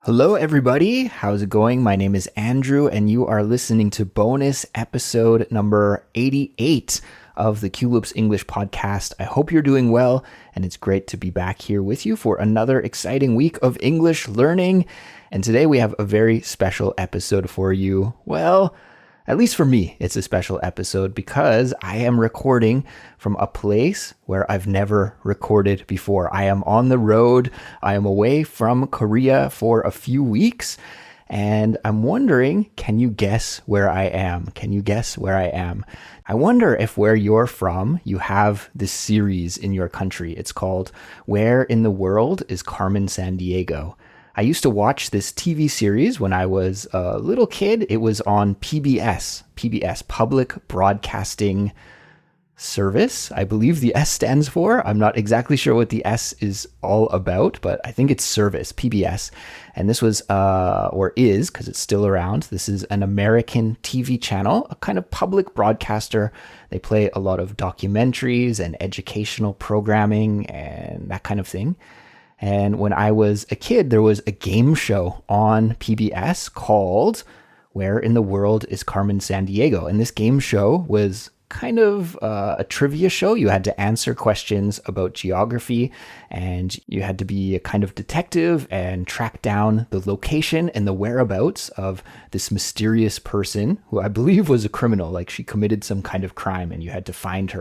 Hello, everybody. How's it going? My name is Andrew, and you are listening to bonus episode number 88 of the Culips English podcast. I hope you're doing well, and it's great to be back here with you for another exciting week of English learning. And today we have a very special episode for you. Well, at least for me, it's a special episode because I am recording from a place where I've never recorded before. I am on the road. I am away from Korea for a few weeks. And I'm wondering, can you guess where I am? Can you guess where I am? I wonder if where you're from, you have this series in your country. It's called Where in the World is Carmen Sandiego? I used to watch this TV series when I was a little kid. It was on PBS, Public Broadcasting Service. I believe the S stands for. I'm not exactly sure what the S is all about, but I think it's service, PBS. And this was, or is, because it's still around, this is an American TV channel, a kind of public broadcaster. They play a lot of documentaries and educational programming and that kind of thing. And when I was a kid, there was a game show on PBS called Where in the World is Carmen Sandiego? And this game show was kind of a trivia show. You had to answer questions about geography, and you had to be a kind of detective and track down the location and the whereabouts of this mysterious person who I believe was a criminal, like she committed some kind of crime, and you had to find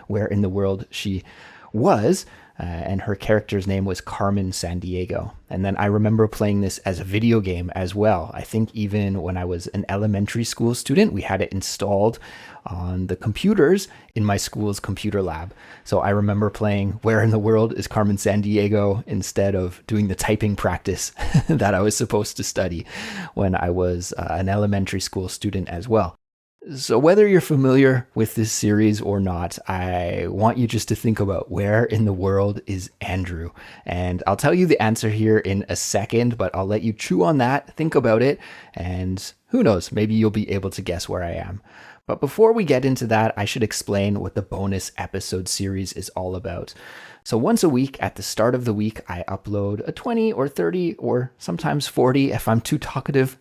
where in the world she was. And her character's name was Carmen Sandiego. And then I remember playing this as a video game as well. I think even when I was an elementary school student, we had it installed on the computers in my school's computer lab. So I remember playing Where in the World is Carmen Sandiego instead of doing the typing practice that I was supposed to study when I was an elementary school student as well. So whether you're familiar with this series or not, I want you just to think about where in the world is Andrew. And I'll tell you the answer here in a second, but I'll let you chew on that, think about it, and who knows, maybe you'll be able to guess where I am. But before we get into that, I should explain what the bonus episode series is all about. So once a week, at the start of the week, I upload a 20 or 30 or sometimes 40 if I'm too talkative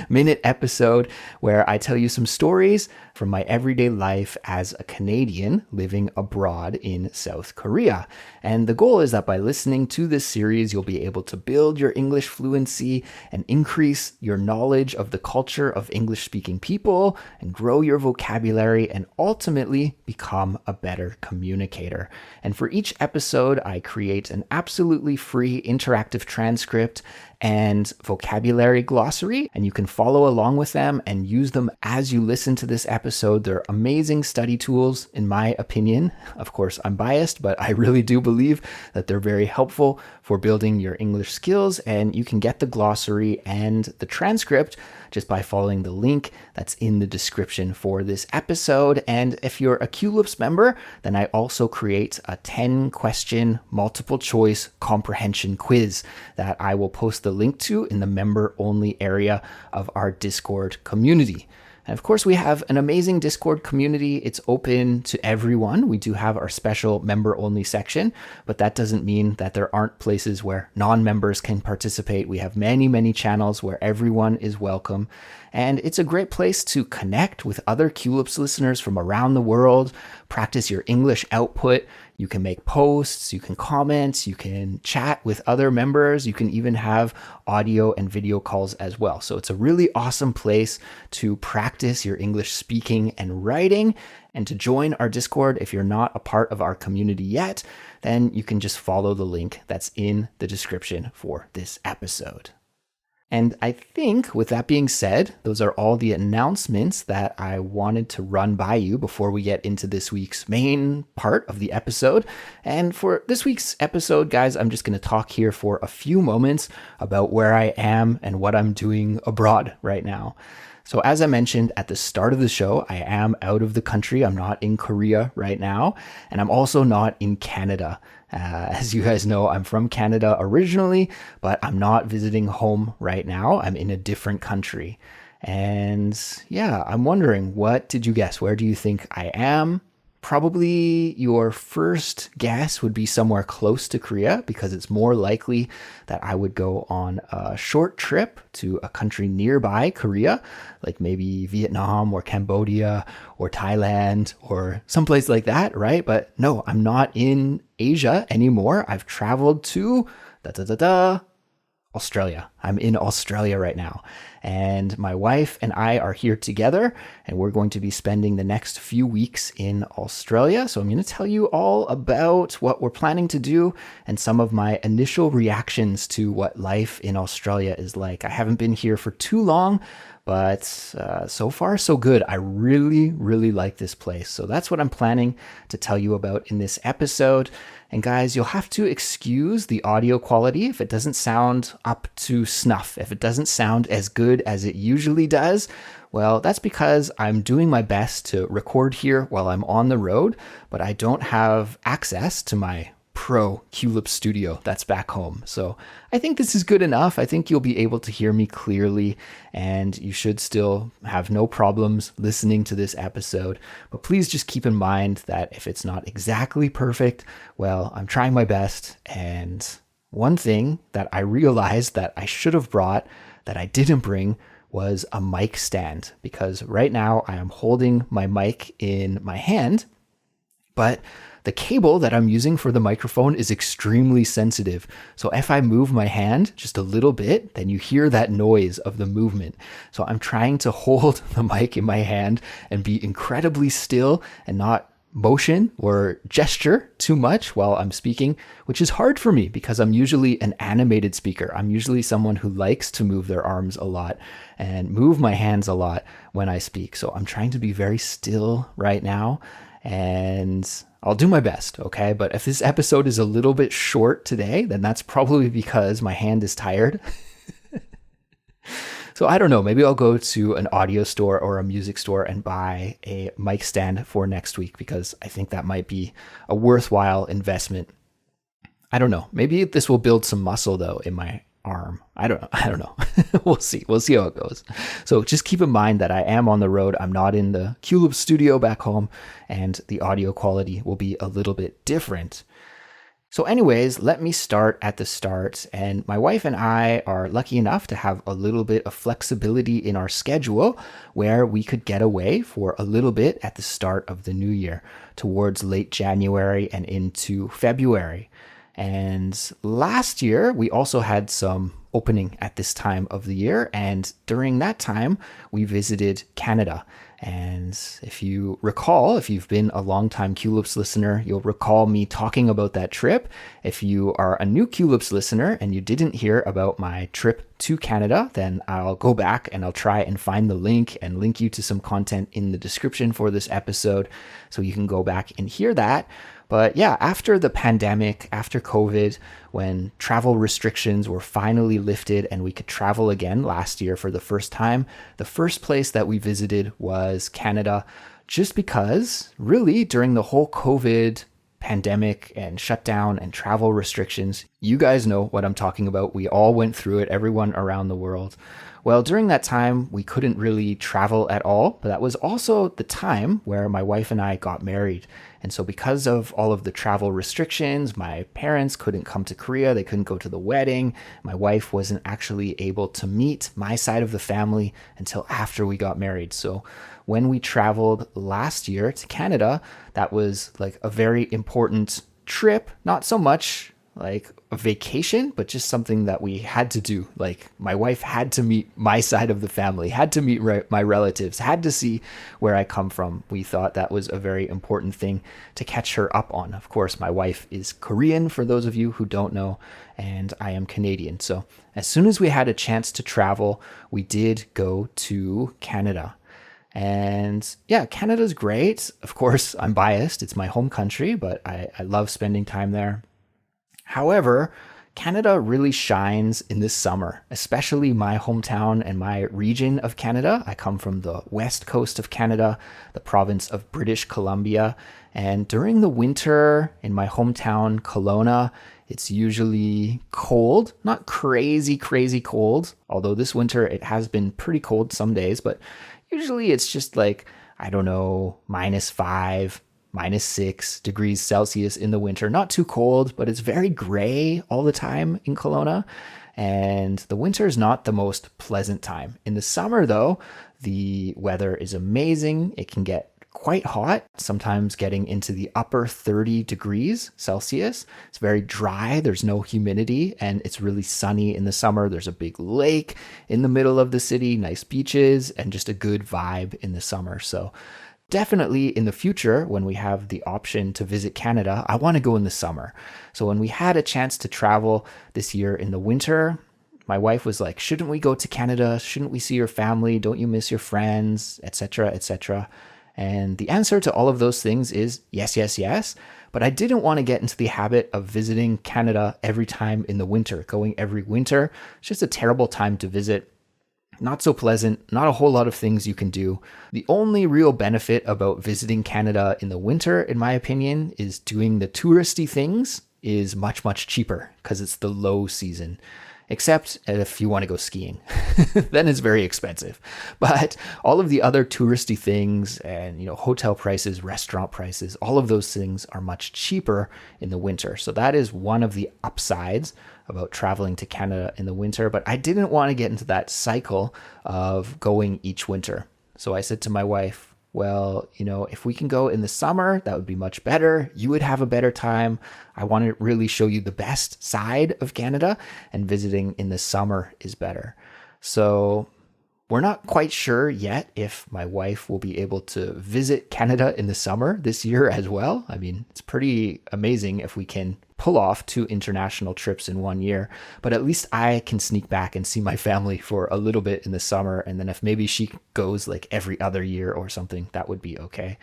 minute episode where I tell you some stories from my everyday life as a Canadian living abroad in South Korea. And the goal is that by listening to this series, you'll be able to build your English fluency and increase your knowledge of the culture of English-speaking people and grow your vocabulary and ultimately become a better communicator. And for each episode, I create an absolutely free interactive transcript and vocabulary glossary, and you can follow along with them and use them as you listen to this episode. They're amazing study tools, in my opinion. Of course, I'm biased, but I really do believe that they're very helpful for building your English skills, and you can get the glossary and the transcript just by following the link that's in the description for this episode. And if you're a Culips member, then I also create a 10-question multiple choice comprehension quiz that I will post the link to in the member-only area of our Discord community. And of course, we have an amazing Discord community. It's open to everyone. We do have our special member-only section, but that doesn't mean that there aren't places where non-members can participate. We have many, many channels where everyone is welcome. And it's a great place to connect with other Culips listeners from around the world, practice your English output. You can make posts, you can comment, you can chat with other members, you can even have audio and video calls as well. So it's a really awesome place to practice your English speaking and writing. And to join our Discord, if you're not a part of our community yet, then you can just follow the link that's in the description for this episode. And I think with that being said, those are all the announcements that I wanted to run by you before we get into this week's main part of the episode. And for this week's episode, guys, I'm just going to talk here for a few moments about where I am and what I'm doing abroad right now. So as I mentioned at the start of the show, I am out of the country. I'm not in Korea right now, and I'm also not in Canada. As you guys know, I'm from Canada originally, but I'm not visiting home right now. I'm in a different country. And yeah, I'm wondering, what did you guess? Where do you think I am? probably your first guess would be somewhere close to Korea because it's more likely that I would go on a short trip to a country nearby Korea, like maybe Vietnam or Cambodia or Thailand or someplace like that, right? But no, I'm not in Asia anymore. I've traveled to Australia. I'm in Australia right now. And my wife and I are here together, and we're going to be spending the next few weeks in Australia. So I'm going to tell you all about what we're planning to do and some of my initial reactions to what life in Australia is like. I haven't been here for too long, but so far so good. I really, really like this place. So that's what I'm planning to tell you about in this episode. And guys, you'll have to excuse the audio quality if it doesn't sound up to snuff, if it doesn't sound as good as it usually does. Well, that's because I'm doing my best to record here while I'm on the road, but I don't have access to my pro Culips studio that's back home. So I think this is good enough. I think you'll be able to hear me clearly, and you should still have no problems listening to this episode. But please just keep in mind that if it's not exactly perfect, well, I'm trying my best. And one thing that I realized that I should have brought that I didn't bring was a mic stand, because right now I am holding my mic in my hand, but the cable that I'm using for the microphone is extremely sensitive. So if I move my hand just a little bit, then you hear that noise of the movement. So I'm trying to hold the mic in my hand and be incredibly still and not motion or gesture too much while I'm speaking, which is hard for me because I'm usually an animated speaker. I'm usually someone who likes to move their arms a lot and move my hands a lot when I speak. So I'm trying to be very still right now, and I'll do my best, okay? But if this episode is a little bit short today, then that's probably because my hand is tired. So I don't know, maybe I'll go to an audio store or a music store and buy a mic stand for next week, because I think that might be a worthwhile investment. I don't know. Maybe this will build some muscle though in my arm. I don't know. We'll see how it goes. So just keep in mind that I am on the road. I'm not in the Culips studio back home, and the audio quality will be a little bit different. So anyways, let me start at the start. And my wife and I are lucky enough to have a little bit of flexibility in our schedule where we could get away for a little bit at the start of the new year, towards late January and into February. And last year, we also had some opening at this time of the year. And during that time, we visited Canada. And if you recall, if you've been a longtime Culips listener, you'll recall me talking about that trip. If you are a new Culips listener and you didn't hear about my trip to Canada, then I'll go back and I'll try and find the link and link you to some content in the description for this episode so you can go back and hear that. But yeah, after the pandemic, after COVID, when travel restrictions were finally lifted and we could travel again last year for the first time, the first place that we visited was Canada, just because really during the whole COVID pandemic and shutdown and travel restrictions, you guys know what I'm talking about. We all went through it, everyone around the world. Well, during that time, we couldn't really travel at all, but that was also the time where my wife and I got married. And so because of all of the travel restrictions, my parents couldn't come to Korea. They couldn't go to the wedding. My wife wasn't actually able to meet my side of the family until after we got married. So when we traveled last year to Canada, that was like a very important trip, not so much like a vacation, but just something that we had to do. Like my wife had to meet my side of the family, had to meet my relatives, had to see where I come from. We thought that was a very important thing to catch her up on. Of course, my wife is Korean, for those of you who don't know, and I am Canadian. So as soon as we had a chance to travel, we did go to Canada. And yeah, Canada's great. Of course, I'm biased. It's my home country, but I love spending time there. However, Canada really shines in the summer, especially my hometown and my region of Canada. I come from the west coast of Canada, the province of British Columbia. And during the winter in my hometown, Kelowna, it's usually cold, not crazy cold. Although this winter it has been pretty cold some days, but usually it's just like, I don't know, -5, -6 degrees Celsius in the winter. Not too cold, but it's very gray all the time in Kelowna. And the winter is not the most pleasant time. In the summer, though, the weather is amazing. It can get quite hot, sometimes getting into the upper 30 degrees Celsius. It's very dry, there's no humidity, and it's really sunny in the summer. There's a big lake in the middle of the city, nice beaches, and just a good vibe in the summer. So definitely in the future, when we have the option to visit Canada, I want to go in the summer. So when we had a chance to travel this year in the winter, my wife was like, shouldn't we go to Canada? Shouldn't we see your family? Don't you miss your friends, etc., etc.? And the answer to all of those things is yes, yes, yes. But I didn't want to get into the habit of visiting Canada every time in the winter, going every winter. It's just a terrible time to visit. Not so pleasant, not a whole lot of things you can do. The only real benefit about visiting Canada in the winter, in my opinion, is doing the touristy things is much, much cheaper because it's the low season. Except if you want to go skiing, then it's very expensive. But all of the other touristy things and, hotel prices, restaurant prices, all of those things are much cheaper in the winter. So that is one of the upsides about traveling to Canada in the winter. But I didn't want to get into that cycle of going each winter. So I said to my wife, well, if we can go in the summer, that would be much better. You would have a better time. I want to really show you the best side of Canada, and visiting in the summer is better. So we're not quite sure yet if my wife will be able to visit Canada in the summer this year as well. I mean, it's pretty amazing if we can pull off 2 international trips in 1 year, but at least I can sneak back and see my family for a little bit in the summer. And then if maybe she goes like every other year or something, that would be okay.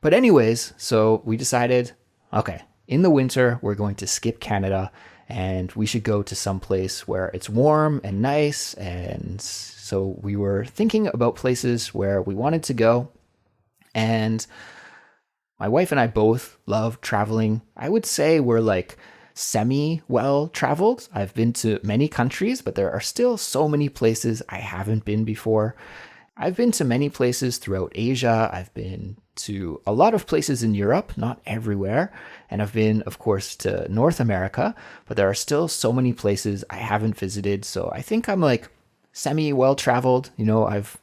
But anyways, so we decided, okay, in the winter, we're going to skip Canada and we should go to some place where it's warm and nice. And so we were thinking about places where we wanted to go. And my wife and I both love traveling. I would say we're like semi-well traveled. I've been to many countries, but there are still so many places I haven't been before. I've been to many places throughout Asia. I've been to a lot of places in Europe, not everywhere. And I've been, of course, to North America, but there are still so many places I haven't visited. So I think I'm like semi-well traveled. I've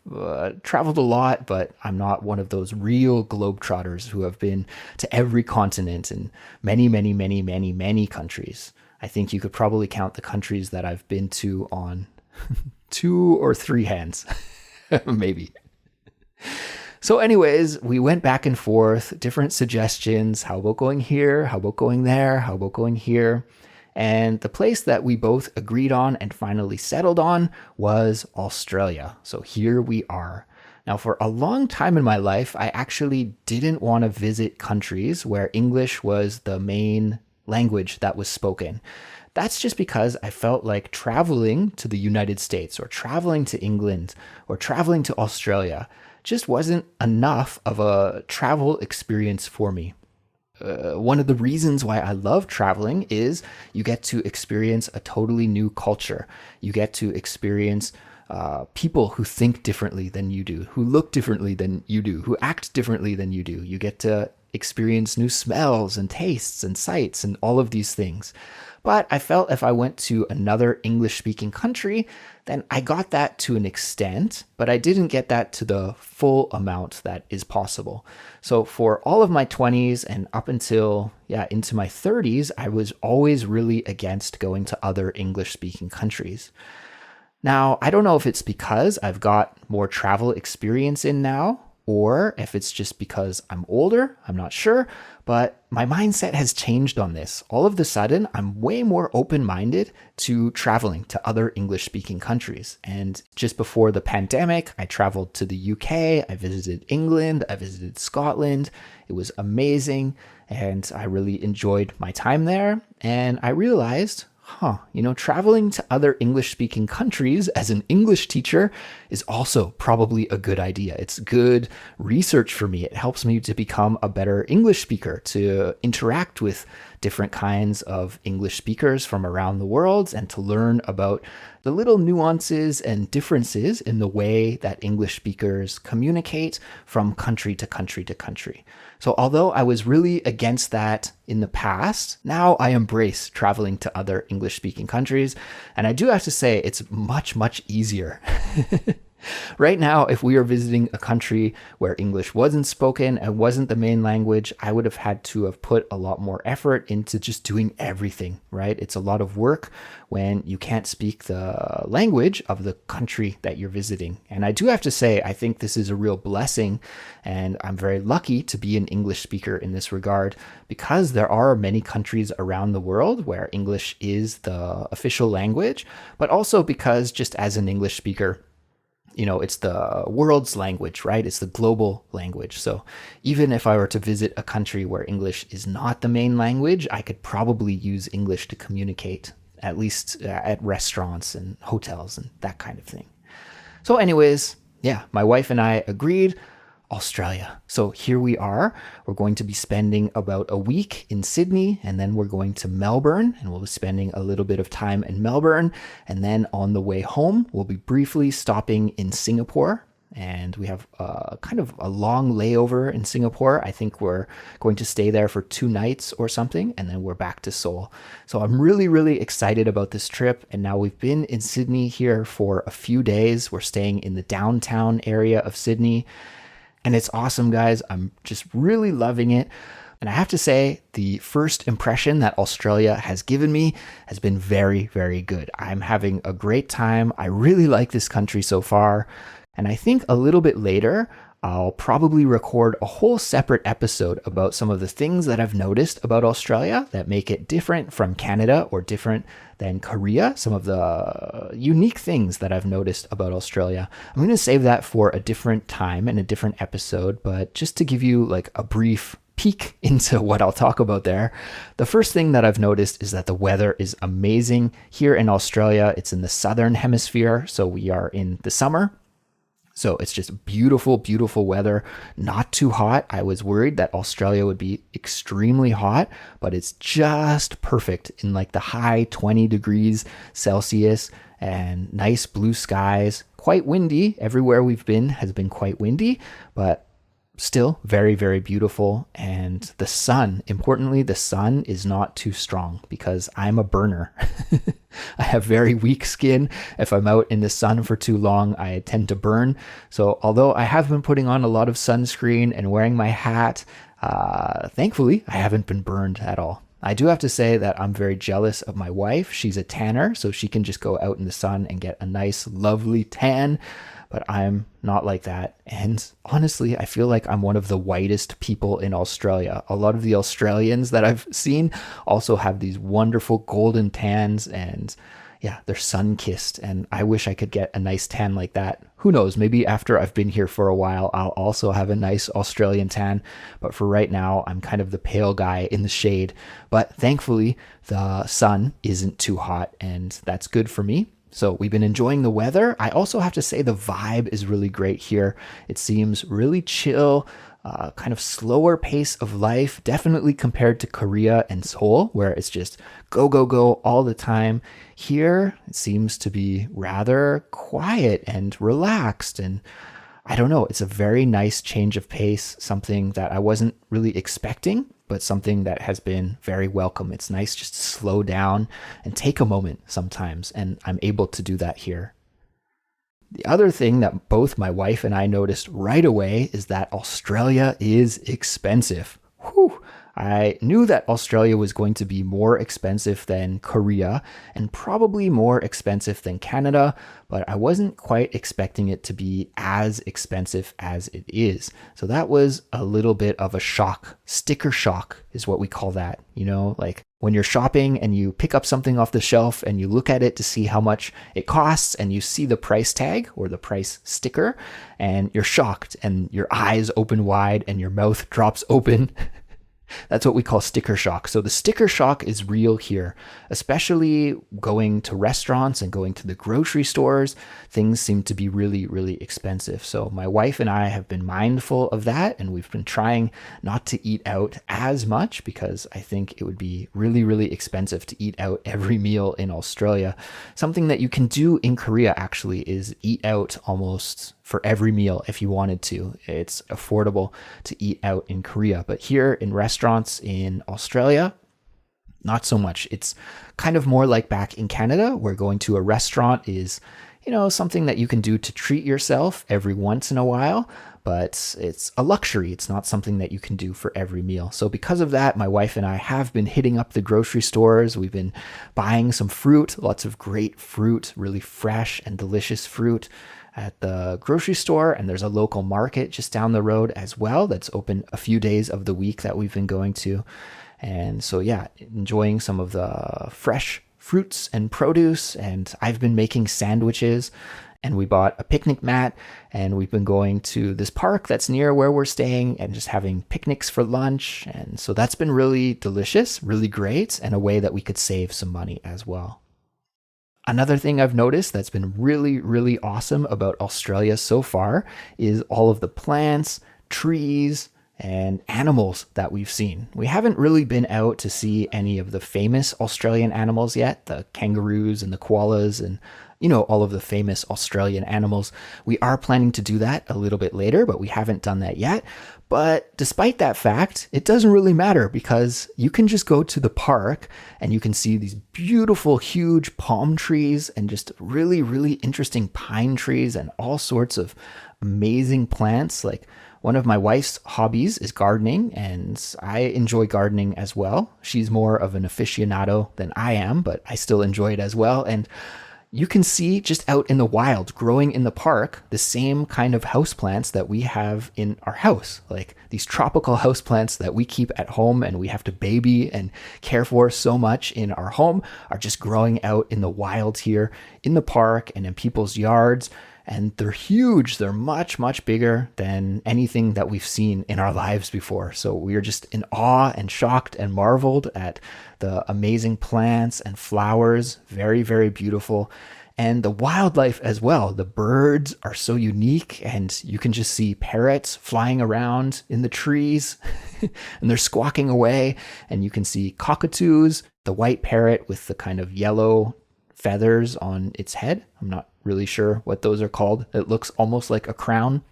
traveled a lot, but I'm not one of those real globetrotters who have been to every continent and many, many, many, many, many countries. I think you could probably count the countries that I've been to on 2 or 3 hands, maybe. So anyways, we went back and forth, different suggestions. How about going here? How about going there? How about going here? And the place that we both agreed on and finally settled on was Australia. So here we are. Now, for a long time in my life, I actually didn't want to visit countries where English was the main language that was spoken. That's just because I felt like traveling to the United States or traveling to England or traveling to Australia just wasn't enough of a travel experience for me. One of the reasons why I love traveling is you get to experience a totally new culture. You get to experience people who think differently than you do, who look differently than you do, who act differently than you do. You get to experience new smells and tastes and sights and all of these things. But I felt if I went to another English-speaking country, then I got that to an extent, but I didn't get that to the full amount that is possible. So for all of my 20s and up until, into my 30s, I was always really against going to other English-speaking countries. Now, I don't know if it's because I've got more travel experience in now, or if it's just because I'm older, I'm not sure, but my mindset has changed on this. All of a sudden, I'm way more open-minded to traveling to other English-speaking countries. And just before the pandemic, I traveled to the UK, I visited England, I visited Scotland. It was amazing, and I really enjoyed my time there. And I realized, traveling to other English-speaking countries as an English teacher is also probably a good idea. It's good research for me. It helps me to become a better English speaker, to interact with different kinds of English speakers from around the world and to learn about the little nuances and differences in the way that English speakers communicate from country to country to country. So although I was really against that in the past, now I embrace traveling to other English speaking countries. And I do have to say it's much, much easier. Right now, if we are visiting a country where English wasn't spoken and wasn't the main language, I would have had to have put a lot more effort into just doing everything, right? It's a lot of work when you can't speak the language of the country that you're visiting. And I do have to say, I think this is a real blessing, and I'm very lucky to be an English speaker in this regard because there are many countries around the world where English is the official language, but also because just as an English speaker, it's the world's language, right? It's the global language. So even if I were to visit a country where English is not the main language, I could probably use English to communicate, at least at restaurants and hotels and that kind of thing. So anyways, yeah, my wife and I agreed, Australia. So here we are. We're going to be spending about a week in Sydney, and then we're going to Melbourne, and we'll be spending a little bit of time in Melbourne. And then on the way home, we'll be briefly stopping in Singapore. And we have kind of a long layover in Singapore. I think we're going to stay there for 2 nights or something, and then we're back to Seoul. So I'm really, really excited about this trip. And now we've been in Sydney here for a few days. We're staying in the downtown area of Sydney. And it's awesome, guys. I'm just really loving it. And I have to say, the first impression that Australia has given me has been very, very good. I'm having a great time. I really like this country so far. And I think a little bit later, I'll probably record a whole separate episode about some of the things that I've noticed about Australia that make it different from Canada or different than Korea, some of the unique things that I've noticed about Australia. I'm going to save that for a different time and a different episode, but just to give you like a brief peek into what I'll talk about there. The first thing that I've noticed is that the weather is amazing here in Australia. It's in the southern hemisphere, so we are in the summer. So it's just beautiful, beautiful weather, not too hot. I was worried that Australia would be extremely hot, but it's just perfect in like the high 20 degrees Celsius and nice blue skies, quite windy. Everywhere we've been has been quite windy, but still very, very beautiful. And the sun, importantly, the sun is not too strong because I'm a burner. I have very weak skin. If I'm out in the sun for too long, I tend to burn. So although I have been putting on a lot of sunscreen and wearing my hat, thankfully, I haven't been burned at all. I do have to say that I'm very jealous of my wife. She's a tanner, so she can just go out in the sun and get a nice, lovely tan. But I'm not like that. And honestly, I feel like I'm one of the whitest people in Australia. A lot of the Australians that I've seen also have these wonderful golden tans, and yeah, they're sun-kissed. And I wish I could get a nice tan like that. Who knows, maybe after I've been here for a while, I'll also have a nice Australian tan. But for right now, I'm kind of the pale guy in the shade. But thankfully, the sun isn't too hot, and that's good for me. So we've been enjoying the weather. I also have to say the vibe is really great here. It seems really chill, kind of slower pace of life, definitely compared to Korea and Seoul, where it's just go, go, go all the time. Here, it seems to be rather quiet and relaxed, and I don't know, it's a very nice change of pace, something that I wasn't really expecting, but something that has been very welcome. It's nice just to slow down and take a moment sometimes, and I'm able to do that here. The other thing that both my wife and I noticed right away is that Australia is expensive. Whew. I knew that Australia was going to be more expensive than Korea and probably more expensive than Canada, but I wasn't quite expecting it to be as expensive as it is. So that was a little bit of a shock. Sticker shock is what we call that. You know, like when you're shopping and you pick up something off the shelf and you look at it to see how much it costs and you see the price tag or the price sticker and you're shocked and your eyes open wide and your mouth drops open. That's what we call sticker shock. So the sticker shock is real here, especially going to restaurants and going to the grocery stores. Things seem to be really, really expensive. So my wife and I have been mindful of that, and we've been trying not to eat out as much because I think it would be really, really expensive to eat out every meal in Australia. Something that you can do in Korea actually is eat out almost for every meal if you wanted to. It's affordable to eat out in Korea, but here in restaurants in Australia, not so much. It's kind of more like back in Canada, where going to a restaurant is, something that you can do to treat yourself every once in a while, but it's a luxury. It's not something that you can do for every meal. So because of that, my wife and I have been hitting up the grocery stores. We've been buying some fruit, lots of great fruit, really fresh and delicious fruit at the grocery store, and there's a local market just down the road as well that's open a few days of the week that we've been going to. And so enjoying some of the fresh fruits and produce. And I've been making sandwiches, and we bought a picnic mat, and we've been going to this park that's near where we're staying and just having picnics for lunch. And so that's been really delicious, really great, and a way that we could save some money as well. Another thing I've noticed that's been really, really awesome about Australia so far is all of the plants, trees, and animals that we've seen. We haven't really been out to see any of the famous Australian animals yet, the kangaroos and the koalas and all of the famous Australian animals. We are planning to do that a little bit later, but we haven't done that yet. But despite that fact, it doesn't really matter because you can just go to the park and you can see these beautiful, huge palm trees and just really, really interesting pine trees and all sorts of amazing plants. Like, one of my wife's hobbies is gardening, and I enjoy gardening as well. She's more of an aficionado than I am, but I still enjoy it as well. And you can see just out in the wild, growing in the park, the same kind of houseplants that we have in our house. Like these tropical houseplants that we keep at home and we have to baby and care for so much in our home are just growing out in the wild here in the park and in people's yards. And they're huge. They're much, much bigger than anything that we've seen in our lives before. So we are just in awe and shocked and marveled at the amazing plants and flowers. Very, very beautiful. And the wildlife as well. The birds are so unique, and you can just see parrots flying around in the trees and they're squawking away. And you can see cockatoos, the white parrot with the kind of yellow feathers on its head. I'm not really sure what those are called. It looks almost like a crown.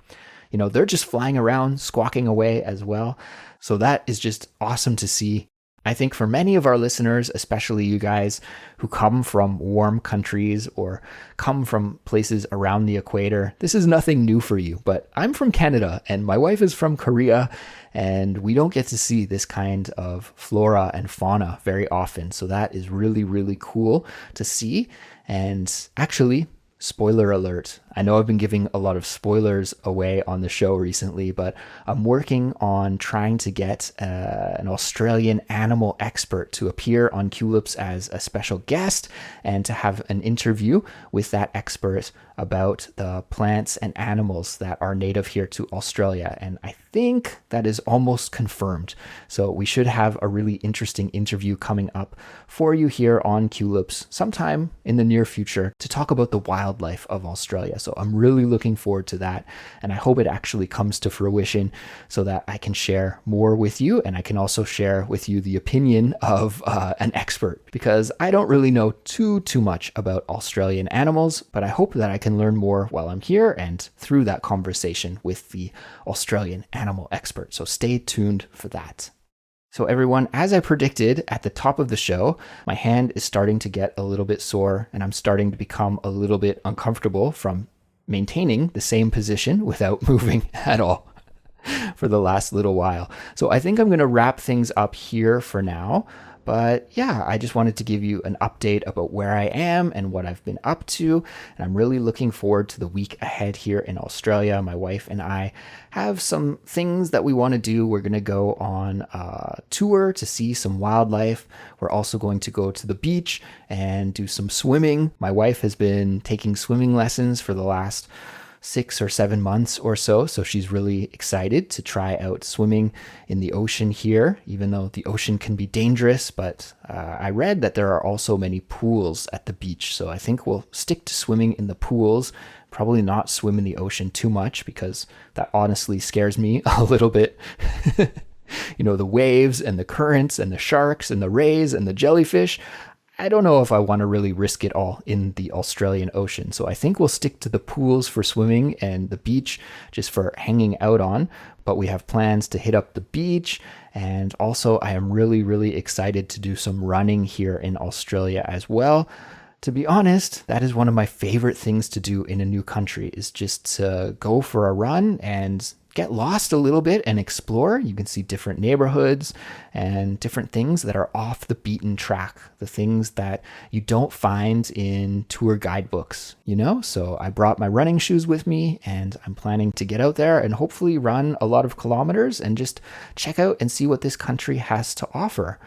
They're just flying around, squawking away as well. So that is just awesome to see. I think for many of our listeners, especially you guys who come from warm countries or come from places around the equator, this is nothing new for you. But I'm from Canada and my wife is from Korea, and we don't get to see this kind of flora and fauna very often. So that is really, really cool to see. And actually, spoiler alert, I know I've been giving a lot of spoilers away on the show recently, but I'm working on trying to get an Australian animal expert to appear on Culips as a special guest and to have an interview with that expert about the plants and animals that are native here to Australia. And I think that is almost confirmed. So we should have a really interesting interview coming up for you here on Culips sometime in the near future to talk about the wildlife of Australia. So I'm really looking forward to that. And I hope it actually comes to fruition so that I can share more with you. And I can also share with you the opinion of an expert, because I don't really know too much about Australian animals, but I hope that I can learn more while I'm here and through that conversation with the Australian animal expert. So stay tuned for that. So everyone, as I predicted at the top of the show, my hand is starting to get a little bit sore and I'm starting to become a little bit uncomfortable from maintaining the same position without moving at all for the last little while. So I think I'm going to wrap things up here for now. But yeah, I just wanted to give you an update about where I am and what I've been up to. And I'm really looking forward to the week ahead here in Australia. My wife and I have some things that we want to do. We're going to go on a tour to see some wildlife. We're also going to go to the beach and do some swimming. My wife has been taking swimming lessons for the last 6 or 7 months or so. So she's really excited to try out swimming in the ocean here, even though the ocean can be dangerous. But I read that there are also many pools at the beach. So I think we'll stick to swimming in the pools, probably not swim in the ocean too much because that honestly scares me a little bit. The waves and the currents and the sharks and the rays and the jellyfish. I don't know if I want to really risk it all in the Australian Ocean. So I think we'll stick to the pools for swimming and the beach just for hanging out on. But we have plans to hit up the beach. And also, I am really, really excited to do some running here in Australia as well. To be honest, that is one of my favorite things to do in a new country, is just to go for a run and get lost a little bit and explore. You can see different neighborhoods and different things that are off the beaten track, the things that you don't find in tour guidebooks, So I brought my running shoes with me, and I'm planning to get out there and hopefully run a lot of kilometers and just check out and see what this country has to offer.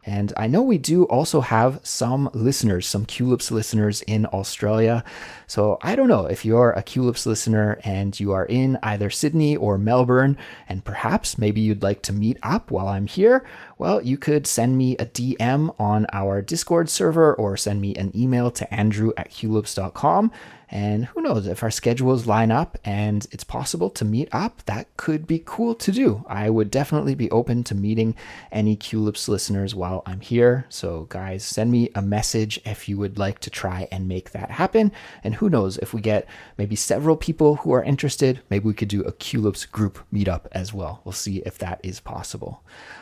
And I know we do also have some listeners, some Culips listeners in Australia. So I don't know if you're a Culips listener and you are in either Sydney or Melbourne, and perhaps maybe you'd like to meet up while I'm here. Well, you could send me a DM on our Discord server or send me an email to andrew@culips.com. And who knows, if our schedules line up and it's possible to meet up, that could be cool to do. I would definitely be open to meeting any Culips listeners while I'm here. So guys, send me a message if you would like to try and make that happen. And who knows, if we get maybe several people who are interested, maybe we could do a Culips group meetup as well. We'll see if that is possible.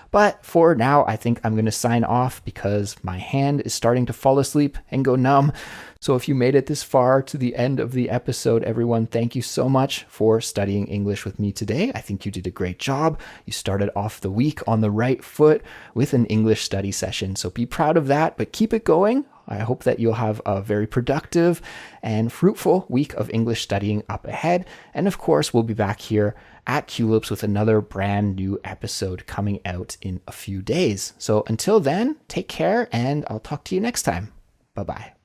But for now, I think I'm going to sign off because my hand is starting to fall asleep and go numb. So if you made it this far to the end of the episode, everyone, thank you so much for studying English with me today. I think you did a great job. You started off the week on the right foot with an English study session. So be proud of that, but keep it going. I hope that you'll have a very productive and fruitful week of English studying up ahead. And of course, we'll be back here at Culips with another brand new episode coming out in a few days. So until then, take care, and I'll talk to you next time. Bye-bye.